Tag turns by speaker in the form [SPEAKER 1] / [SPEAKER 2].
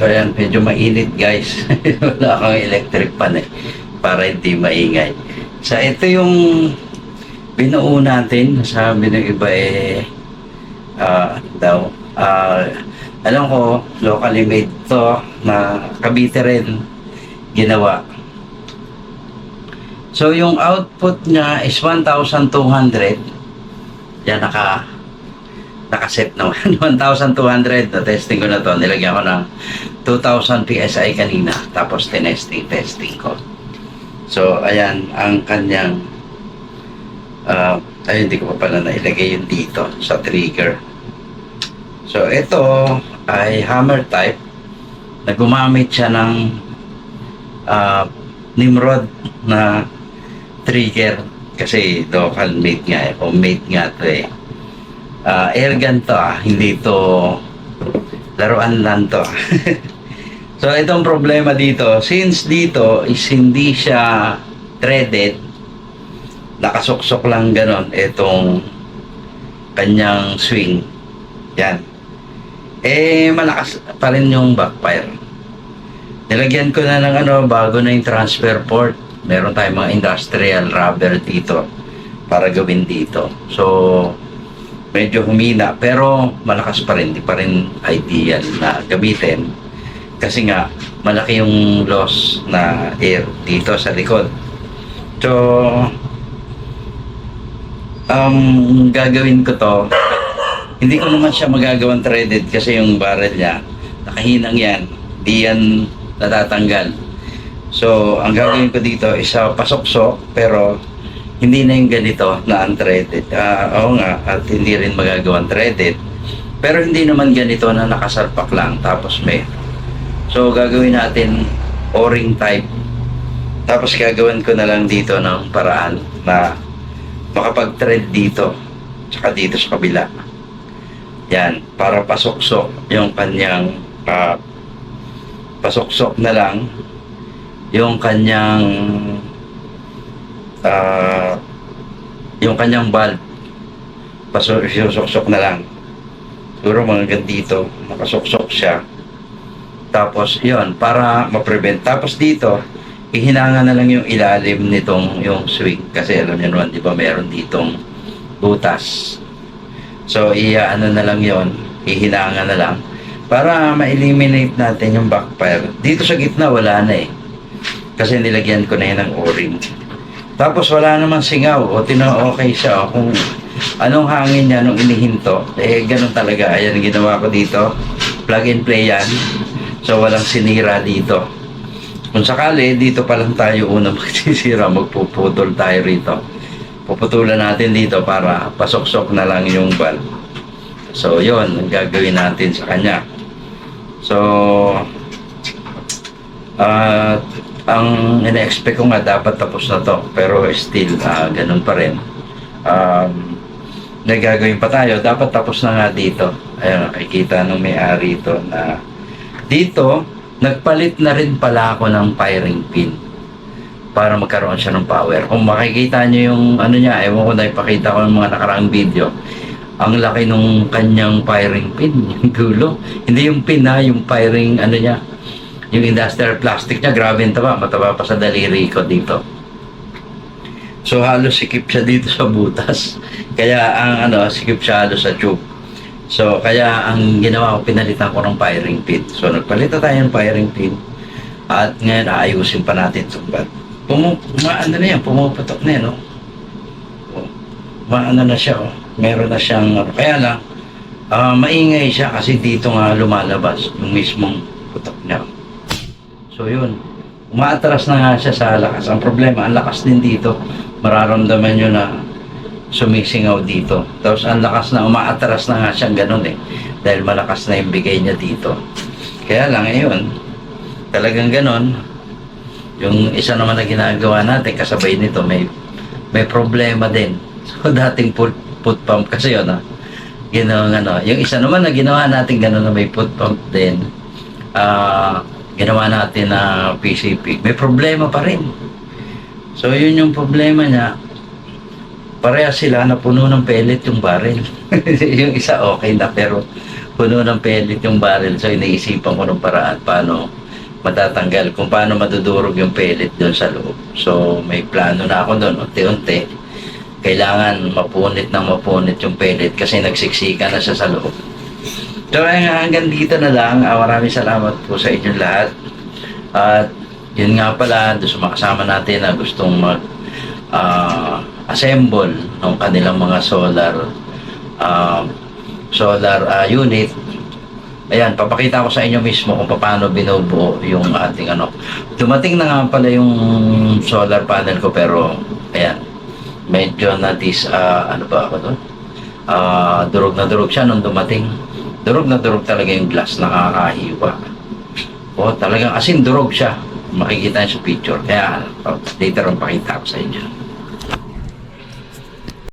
[SPEAKER 1] So ayan, medyo mainit guys. Wala kang electric pan eh, para hindi maingay. So ito yung binuo natin. Sabi ng iba eh, daw, alam ko, locally made to, na Cavite rin ginawa. So yung output niya is 1,200. Yan, nakaset naman. 1,200 na testing ko na to. Nilagyan ko ng 2,000 PSI kanina. Tapos testing ko. So ayan ang kanyang ay hindi ko pa pala nailagay yun dito sa trigger. So ito ay hammer type na gumamit siya ng Nimrod na trigger kasi local made nga eh, homemade nga to eh. Airgun to hindi to laruan lang to. So itong problema dito, since dito is hindi siya threaded, nakasuksok lang ganon itong kanyang swing. Yan. Eh malakas pa rin yung backfire. Nilagyan ko na ng bago na yung transfer port. Meron tayong mga industrial rubber dito para gawin dito. So medyo humina pero malakas pa rin, di pa rin ideal na gamitin kasi nga malaki yung loss na air dito sa likod. So gagawin ko to, hindi ko naman siya magagawang threaded kasi yung barrel niya nakahinang yan, di yan natatanggal. So ang gagawin ko dito is pasok-sok pero hindi na yung ganito na unthreaded. Oo nga, at hindi rin magagawang threaded. Pero hindi naman ganito na nakasarpak lang. Tapos may. So, gagawin natin O-ring type. Tapos gagawin ko na lang dito ng paraan na makapag-thread dito. Tsaka dito sa kabila. Yan. Para pasok-sok yung kanyang pasok-sok na lang yung kanyang valve pasuksok na lang siguro mga dito nakasuksok siya tapos yon para ma-prevent. Tapos dito ihinanga na lang yung ilalim nitong yung swing kasi alam niyo naman di ba meron ditong butas. So ano na lang yon, ihinanga na lang para ma-eliminate natin yung backfire. Dito sa gitna wala na eh kasi nilagyan ko na yun ng O-ring. Tapos wala namang singaw o okay siya kung anong hangin niya nung inihinto eh ganun talaga. Ayan ginawa ko dito, plug and play yan, so walang sinira dito. Kung sakali dito pa lang tayo unang magsisira, magpuputol tayo rito, puputulan natin dito para pasok-sok na lang yung valve. So yun ang gagawin natin sa kanya. So ang ina-expect ko nga dapat tapos na to pero still ganun pa rin. Nagagawin pa tayo, dapat tapos na nga dito. Ayun, nakikita nung may-ari ito na dito nagpalit na rin pala ako ng firing pin para magkaroon siya ng power. Kung makikita nyo yung niya, ewan ko na ipakita ko ng mga nakaraang video, ang laki nung kanyang firing pin, yung dulo, hindi yung pin yung firing niya, yung industrial plastic niya, grabe yung taba, mataba pa sa daliri ko dito. So halos sikip siya dito sa butas. Kaya ang sikip siya halos sa tube. So kaya ang ginawa ko, pinalitan ko ng firing pin. So nagpalitan tayo ng firing pin. At ngayon aayusin pa natin ito. But pumuputok na yan, no? Na siya, oh. Meron na siyang, kaya lang, maingay siya kasi dito nga lumalabas yung mismong putok niya. So yun, umaatras na nga siya sa lakas. Ang problema, ang lakas din dito. Mararamdaman nyo na sumisingaw dito. Tapos ang lakas na, umaatras na nga siya ganun eh. Dahil malakas na yung bigay niya dito. Kaya lang, yun, talagang ganun. Yung isa naman na ginagawa natin, kasabay nito, may problema din. So dating put pump kasi yun, ginawa yung isa naman na ginawa natin ganun na may put pump din. Ginawa natin na PCP, may problema pa rin. So yun yung problema niya, pareha sila na puno ng pellet yung barrel. Yung isa okay na pero puno ng pellet yung barrel. So iniisipan ko ng paraan paano matatanggal, kung paano madudurog yung pellet doon sa loob. So may plano na ako doon, unti-unti. Kailangan mapunit yung pellet kasi nagsiksika na siya sa loob. So hanggang dito na lang. Maraming salamat po sa inyong lahat. At yun nga pala, doon sa mga kasama natin na gustong assemble ng kanilang mga solar unit. Ayan, papakita ko sa inyo mismo kung paano binubuo yung ating Dumating na nga pala yung solar panel ko, pero ayan, medyo ano ba ako doon? Durog na durog siya nung dumating. Durog na durog talaga yung glass, nakakahiwa. Talagang asin durog siya. Makikita niyo sa picture. Kaya later on pakita ko sa inyo.